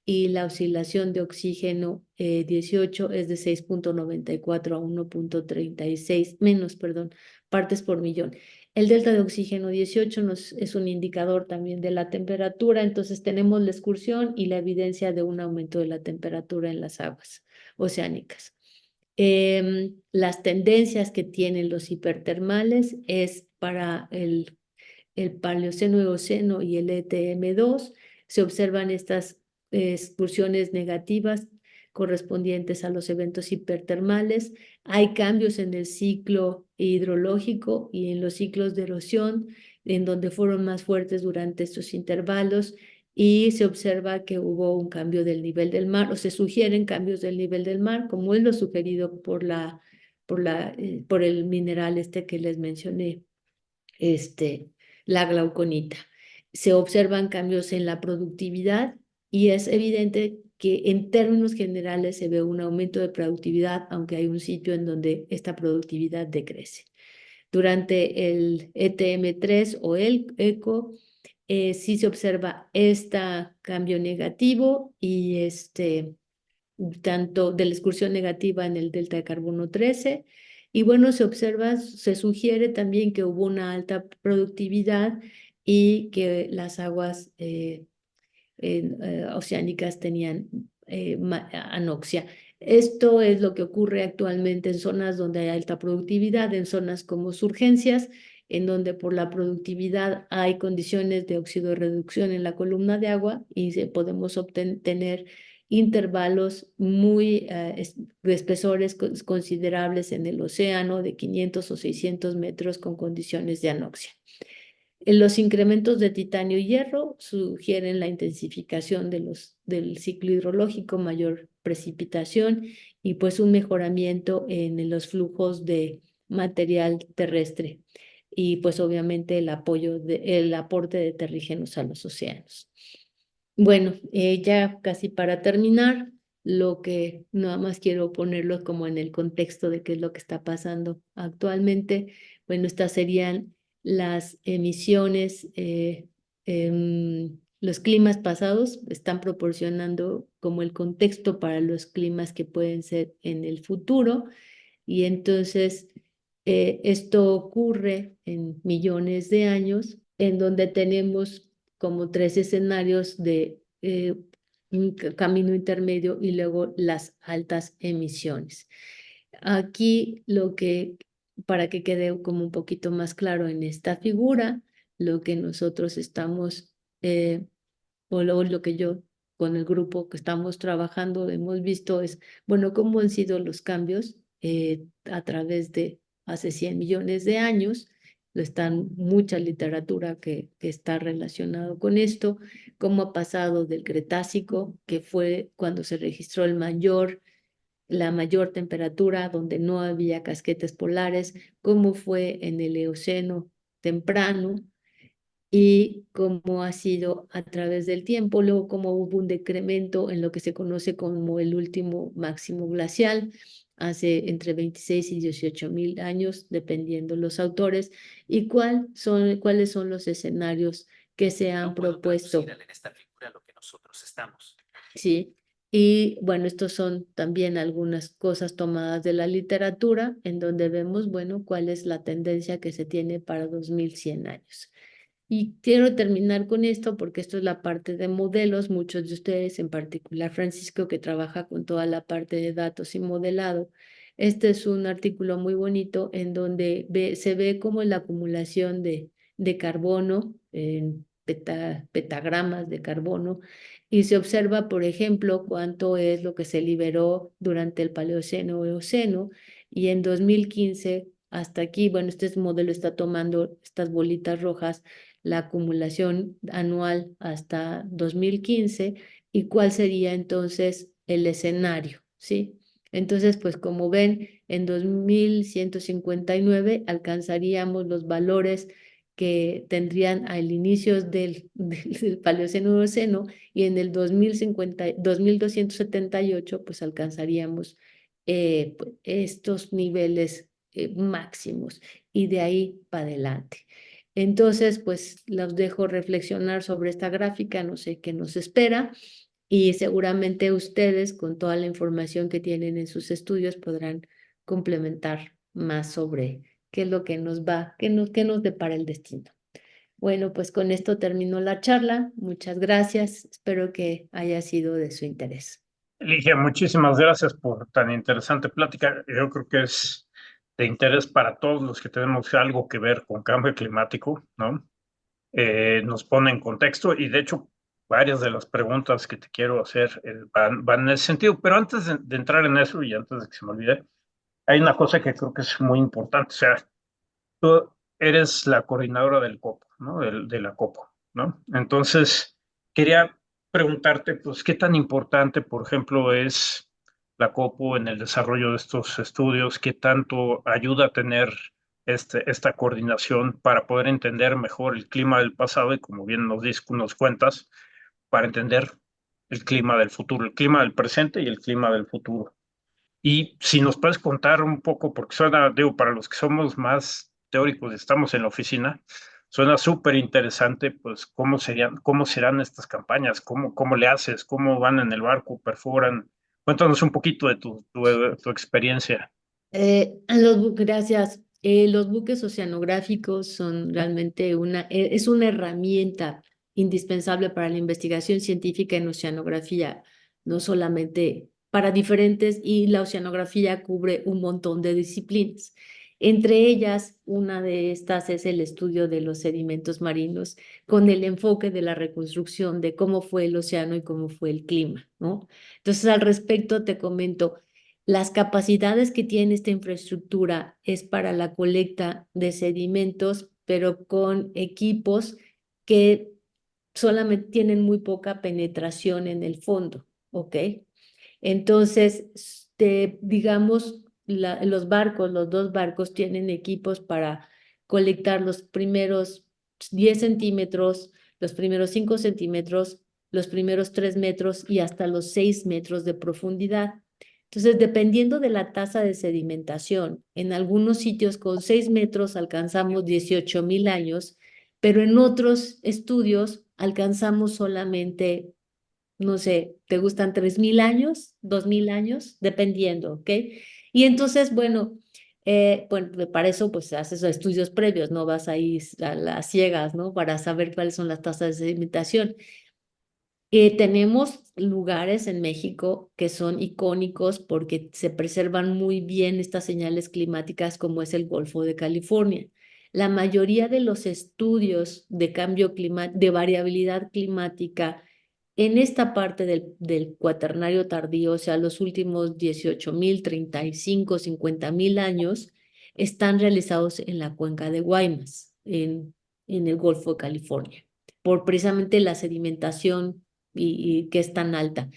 y la oscilación de oxígeno 18 es de 6.94 a 1.36 menos, perdón, partes por millón. El delta de oxígeno 18 es un indicador también de la temperatura, entonces tenemos la excursión y la evidencia de un aumento de la temperatura en las aguas oceánicas. Las tendencias que tienen los hipertermales es para el Paleoceno-Eoceno y el ETM2. Se observan estas excursiones negativas correspondientes a los eventos hipertermales. Hay cambios en el ciclo hidrológico y en los ciclos de erosión, en donde fueron más fuertes durante estos intervalos, y se observa que hubo un cambio del nivel del mar, o se sugieren cambios del nivel del mar, como es lo sugerido por el mineral que les mencioné, la glauconita. Se observan cambios en la productividad, y es evidente que en términos generales se ve un aumento de productividad, aunque hay un sitio en donde esta productividad decrece. Durante el ETM3 o el ECO, sí se observa este cambio negativo y tanto de la excursión negativa en el delta de carbono 13. Y bueno, se sugiere también que hubo una alta productividad y que las aguas oceánicas tenían anoxia. Esto es lo que ocurre actualmente en zonas donde hay alta productividad, en zonas como surgencias, en donde por la productividad hay condiciones de oxidorreducción en la columna de agua y podemos tener intervalos muy de espesores considerables en el océano de 500 o 600 metros con condiciones de anoxia. Los incrementos de titanio y hierro sugieren la intensificación del ciclo hidrológico, mayor precipitación y pues un mejoramiento en los flujos de material terrestre y pues obviamente el aporte de terrígenos a los océanos. Bueno, ya casi para terminar, lo que nada más quiero ponerlo como en el contexto de qué es lo que está pasando actualmente. Bueno, estas serían las emisiones, los climas pasados están proporcionando como el contexto para los climas que pueden ser en el futuro y entonces esto ocurre en millones de años en donde tenemos como tres escenarios de un camino intermedio y luego las altas emisiones. Aquí para que quede como un poquito más claro en esta figura, lo que nosotros estamos, lo que yo con el grupo que estamos trabajando hemos visto es, bueno, cómo han sido los cambios a través de hace 100 millones de años. Están mucha literatura que está relacionado con esto, cómo ha pasado del Cretácico, que fue cuando se registró la mayor temperatura, donde no había casquetes polares, cómo fue en el Eoceno temprano y cómo ha sido a través del tiempo, luego cómo hubo un decremento en lo que se conoce como el último máximo glacial, hace entre 26 y 18 mil años, dependiendo los autores, y cuáles son los escenarios que se han propuesto.
En esta figura lo que nosotros estamos.
Sí, y bueno, estos son también algunas cosas tomadas de la literatura, en donde vemos, bueno, cuál es la tendencia que se tiene para 2100 años. Y quiero terminar con esto porque esto es la parte de modelos. Muchos de ustedes, en particular Francisco, que trabaja con toda la parte de datos y modelado. Este es un artículo muy bonito en donde se ve como la acumulación de carbono, en petagramas de carbono, y se observa, por ejemplo, cuánto es lo que se liberó durante el Paleoceno o Eoceno, y en 2015 hasta aquí, bueno, este modelo está tomando estas bolitas rojas, la acumulación anual hasta 2015 y cuál sería entonces el escenario, ¿sí? Entonces, pues como ven, en 2159 alcanzaríamos los valores que tendrían al inicio del Paleoceno-Eoceno y en el 2278 pues alcanzaríamos pues, estos niveles máximos y de ahí para adelante. Entonces, pues los dejo reflexionar sobre esta gráfica, no sé qué nos espera y seguramente ustedes con toda la información que tienen en sus estudios podrán complementar más sobre qué es lo que qué nos depara el destino. Bueno, pues con esto termino la charla. Muchas gracias. Espero que haya sido de su interés.
Ligia, muchísimas gracias por tan interesante plática. Yo creo que es de interés para todos los que tenemos algo que ver con cambio climático, ¿no? Nos pone en contexto y de hecho varias de las preguntas que te quiero hacer van en ese sentido, pero antes de entrar en eso y antes de que se me olvide, hay una cosa que creo que es muy importante, o sea, tú eres la coordinadora del COPO, ¿no? De la COPO, ¿no? Entonces, quería preguntarte, pues, ¿qué tan importante, por ejemplo, es la COPO en el desarrollo de estos estudios? ¿Qué tanto ayuda a tener esta coordinación para poder entender mejor el clima del pasado y, como bien nos cuentas, para entender el clima del futuro, el clima del presente y el clima del futuro? Y si nos puedes contar un poco, porque suena, digo, para los que somos más teóricos y estamos en la oficina, Suena súper interesante, pues, cómo serán estas campañas, cómo le haces, cómo van en el barco, perforan. Cuéntanos un poquito de tu experiencia.
Gracias. Los buques oceanográficos son realmente es una herramienta indispensable para la investigación científica en oceanografía, no solamente para diferentes, y la oceanografía cubre un montón de disciplinas. Entre ellas, una de estas es el estudio de los sedimentos marinos con el enfoque de la reconstrucción de cómo fue el océano y cómo fue el clima, ¿no? Entonces, al respecto, te comento. Las capacidades que tiene esta infraestructura es para la colecta de sedimentos, pero con equipos que solamente tienen muy poca penetración en el fondo, ¿ok? Entonces, digamos, los dos barcos tienen equipos para colectar los primeros 10 centímetros, los primeros 5 centímetros, los primeros 3 metros y hasta los 6 metros de profundidad. Entonces, dependiendo de la tasa de sedimentación, en algunos sitios con 6 metros alcanzamos 18,000 años, pero en otros estudios alcanzamos solamente, no sé, ¿te gustan 3,000 años, 2,000 años? Dependiendo, ¿ok? Y entonces, bueno, para eso pues haces estudios previos, no vas ahí a las ciegas, ¿no? Para saber cuáles son las tasas de sedimentación. Tenemos lugares en México que son icónicos porque se preservan muy bien estas señales climáticas, como es el Golfo de California. La mayoría de los estudios de cambio climático, de variabilidad climática en esta parte del cuaternario tardío, o sea, los últimos 18,000, 35, 50,000 años, están realizados en la cuenca de Guaymas, en el Golfo de California, por precisamente la sedimentación y que es tan alta.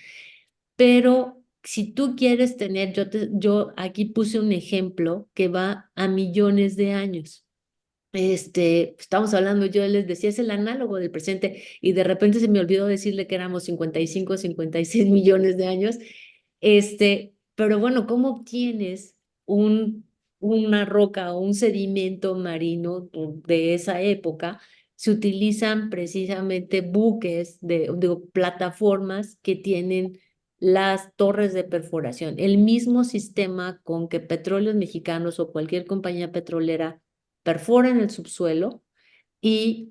Pero si tú quieres tener, yo aquí puse un ejemplo que va a millones de años. Estamos hablando, yo les decía, es el análogo del presente, y de repente se me olvidó decirle que éramos 55, 56 millones de años. Pero bueno, ¿cómo obtienes una roca o un sedimento marino de esa época? Se utilizan precisamente buques, digo, plataformas que tienen las torres de perforación, el mismo sistema con que Petróleos Mexicanos o cualquier compañía petrolera perforan el subsuelo y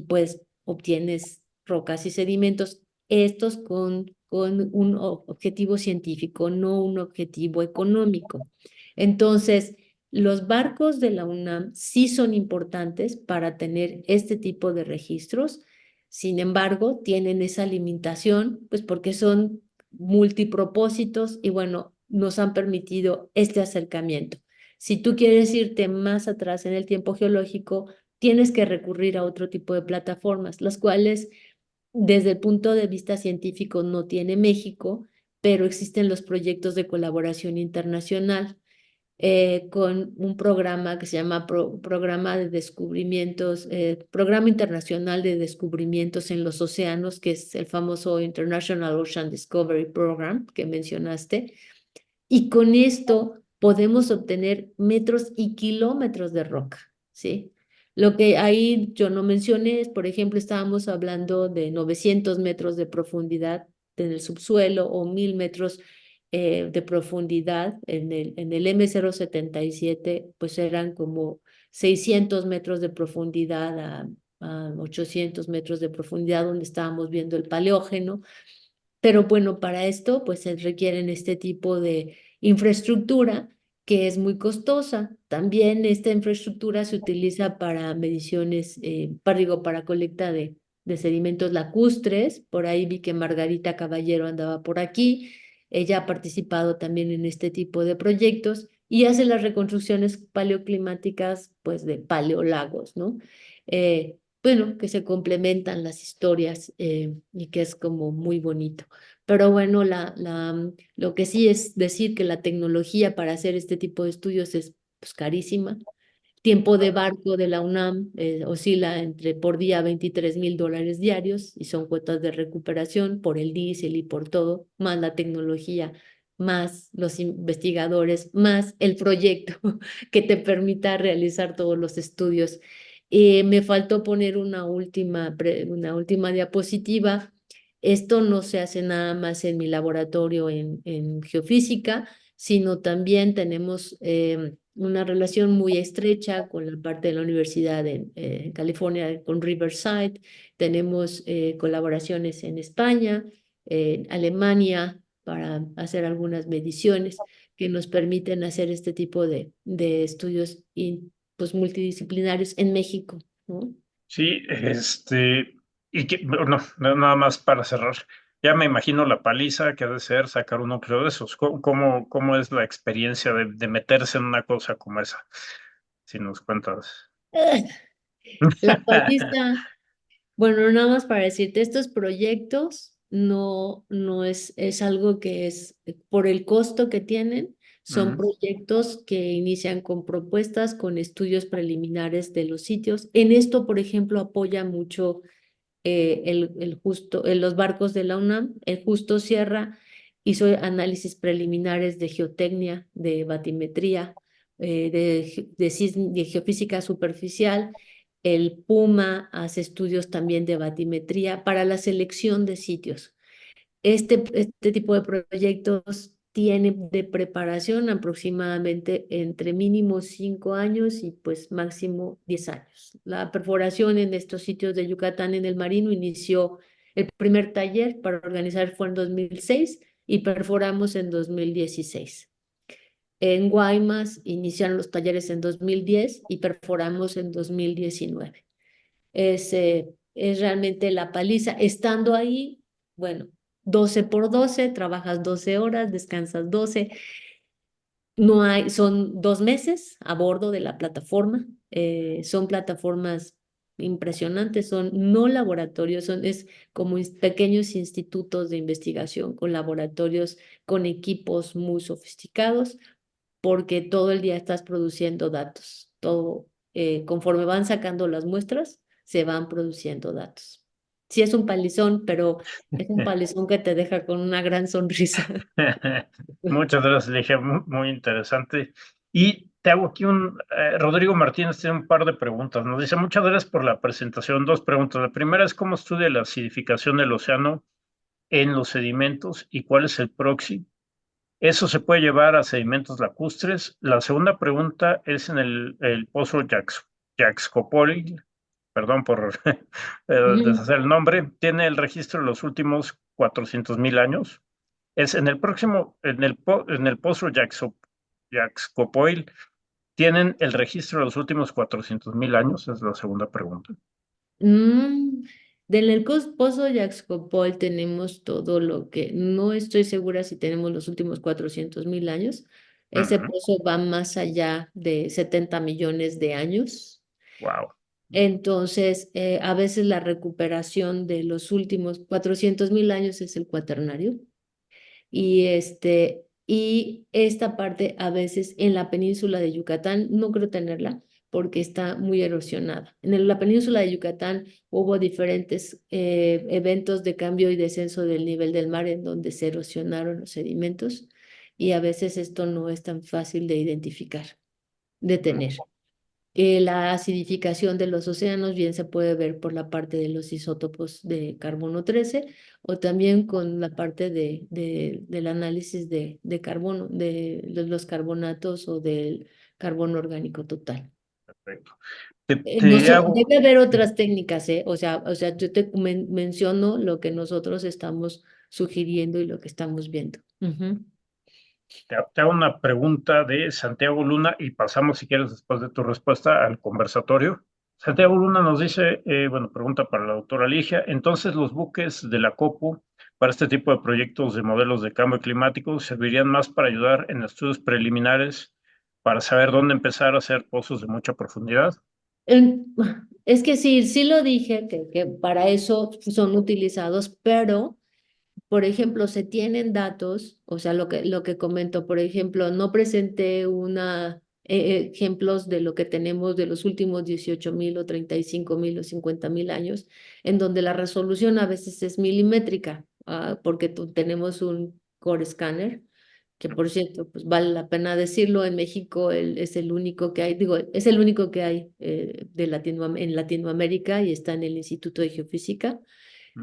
pues obtienes rocas y sedimentos, estos con un objetivo científico, no un objetivo económico. Entonces, los barcos de la UNAM sí son importantes para tener este tipo de registros. Sin embargo, tienen esa limitación, pues porque son multipropósitos y bueno, nos han permitido este acercamiento. Si tú quieres irte más atrás en el tiempo geológico, tienes que recurrir a otro tipo de plataformas, las cuales desde el punto de vista científico no tiene México, pero existen los proyectos de colaboración internacional con un programa que se llama Programa de Descubrimientos, Programa Internacional de Descubrimientos en los Océanos, que es el famoso International Ocean Discovery Program que mencionaste. Y con esto podemos obtener metros y kilómetros de roca, ¿sí? Lo que ahí yo no mencioné es, por ejemplo, estábamos hablando de 900 metros de profundidad en el subsuelo o 1,000 metros de profundidad en el M077, pues eran como 600 metros de profundidad a 800 metros de profundidad, donde estábamos viendo el paleógeno. Pero bueno, para esto pues se requieren este tipo de infraestructura que es muy costosa. También esta infraestructura se utiliza para mediciones, para colecta de sedimentos lacustres. Por ahí vi que Margarita Caballero andaba por aquí. Ella ha participado también en este tipo de proyectos y hace las reconstrucciones paleoclimáticas pues de paleolagos, ¿no? Bueno, que se complementan las historias y que es como muy bonito. Pero bueno, lo que sí es decir que la tecnología para hacer este tipo de estudios es pues, carísima. Tiempo de barco de la UNAM oscila entre por día $23,000 diarios y son cuotas de recuperación por el diésel y por todo, más la tecnología, más los investigadores, más el proyecto que te permita realizar todos los estudios. Me faltó poner una última diapositiva. Esto no se hace nada más en mi laboratorio en geofísica, sino también tenemos una relación muy estrecha con la parte de la universidad en California, con Riverside. Tenemos colaboraciones en España, en Alemania, para hacer algunas mediciones que nos permiten hacer este tipo de estudios pues, multidisciplinarios en México, ¿no?
Sí, y que, nada más para cerrar. Ya me imagino la paliza que ha de ser sacar un núcleo de esos. ¿Cómo es la experiencia de meterse en una cosa como esa? Si nos cuentas.
La paliza, bueno, nada más para decirte, estos proyectos no es algo que es por el costo que tienen, son
Ujú.
proyectos que inician con propuestas, con estudios preliminares de los sitios. En esto, por ejemplo, apoya mucho los barcos de la UNAM. El Justo Sierra hizo análisis preliminares de geotecnia, de batimetría, de geofísica superficial. El Puma hace estudios también de batimetría para la selección de sitios. Este tipo de proyectos tiene de preparación aproximadamente entre mínimo 5 años y pues máximo 10 años. La perforación en estos sitios de Yucatán en el Marino inició, el primer taller para organizar fue en 2006 y perforamos en 2016. En Guaymas iniciaron los talleres en 2010 y perforamos en 2019. Es realmente la paliza. Estando ahí, bueno, 12 por 12, trabajas 12 horas, descansas 12. No hay, son 2 meses a bordo de la plataforma. Son plataformas impresionantes, son no laboratorios, es como pequeños institutos de investigación con laboratorios, con equipos muy sofisticados, porque todo el día estás produciendo datos. Todo, conforme van sacando las muestras, se van produciendo datos. Sí es un palizón, pero es un palizón que te deja con una gran sonrisa.
Muchas gracias, dije, muy interesante. Y te hago aquí Rodrigo Martínez tiene un par de preguntas. Nos dice, muchas gracias por la presentación. 2 preguntas. La primera es, ¿cómo estudia la acidificación del océano en los sedimentos y cuál es el proxy? ¿Eso se puede llevar a sedimentos lacustres? La segunda pregunta es en el pozo Yaxcopoil, perdón por deshacer el nombre, tiene el registro de los últimos 400,000 años. Es en el próximo, en el pozo Yaxcopoil, ¿tienen el registro de los últimos 400,000 años? Es la segunda pregunta.
Mm, Del pozo Yaxcopol tenemos todo lo que no estoy segura si tenemos los últimos 400.000 años. Ese pozo va más allá de 70 millones de años.
Wow.
Entonces, a veces la recuperación de los últimos 400.000 años es el cuaternario. Y esta parte a veces en la península de Yucatán no creo tenerla porque está muy erosionada. La península de Yucatán hubo diferentes eventos de cambio y descenso del nivel del mar en donde se erosionaron los sedimentos y a veces esto no es tan fácil de identificar, de tener. La acidificación de los océanos bien se puede ver por la parte de los isótopos de carbono 13 o también con la parte del análisis de carbono, de los carbonatos o del carbono orgánico total.
Perfecto.
No
Te hago,
debe haber otras técnicas, ¿eh? O sea, yo te menciono lo que nosotros estamos sugiriendo y lo que estamos viendo. Ujú.
te hago una pregunta de Santiago Luna y pasamos, si quieres, después de tu respuesta al conversatorio. Santiago Luna nos dice, bueno, pregunta para la doctora Ligia, entonces los buques de la COPU para este tipo de proyectos de modelos de cambio climático servirían más para ayudar en estudios preliminares para saber dónde empezar a hacer pozos de mucha profundidad.
En- Es que sí lo dije, que para eso son utilizados, pero por ejemplo, se tienen datos, o sea, lo que comento, por ejemplo, no presenté ejemplos de lo que tenemos de los últimos 18.000 o 35.000 o 50.000 años, en donde la resolución a veces es milimétrica, porque tenemos un core scanner, que por cierto, pues vale la pena decirlo, en México es el único que hay, digo, es el único que hay en Latinoamérica y está en el Instituto de Geofísica.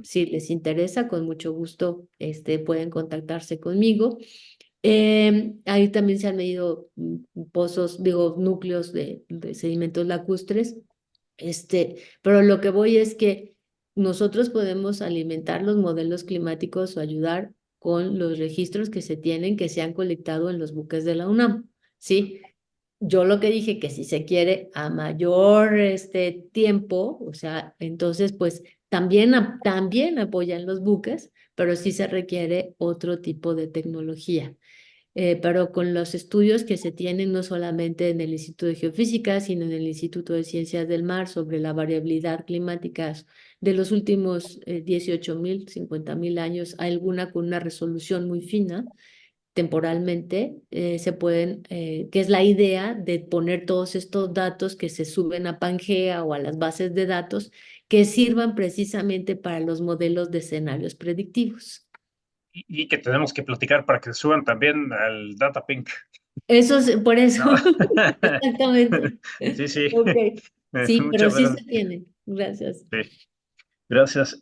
Si les interesa, con mucho gusto pueden contactarse conmigo. Ahí también se han medido pozos, digo, núcleos de sedimentos lacustres. Pero lo que voy es que nosotros podemos alimentar los modelos climáticos o ayudar con los registros que se tienen, que se han colectado en los buques de la UNAM, ¿sí? Yo lo que dije que si se quiere a mayor tiempo, o sea, entonces pues también apoyan los buques, pero sí se requiere otro tipo de tecnología. Pero con los estudios que se tienen no solamente en el Instituto de Geofísica, sino en el Instituto de Ciencias del Mar sobre la variabilidad climática de los últimos 18.000, 50.000 años, alguna con una resolución muy fina temporalmente, se pueden, que es la idea de poner todos estos datos que se suben a Pangea o a las bases de datos que sirvan precisamente para los modelos de escenarios predictivos.
Y que tenemos que platicar para que suban también al DataPink.
Eso, por eso,
¿No?
exactamente.
Sí, sí.
Ok, sí, pero
Muchas
sí
gracias.
se tiene. Gracias.
Sí, gracias.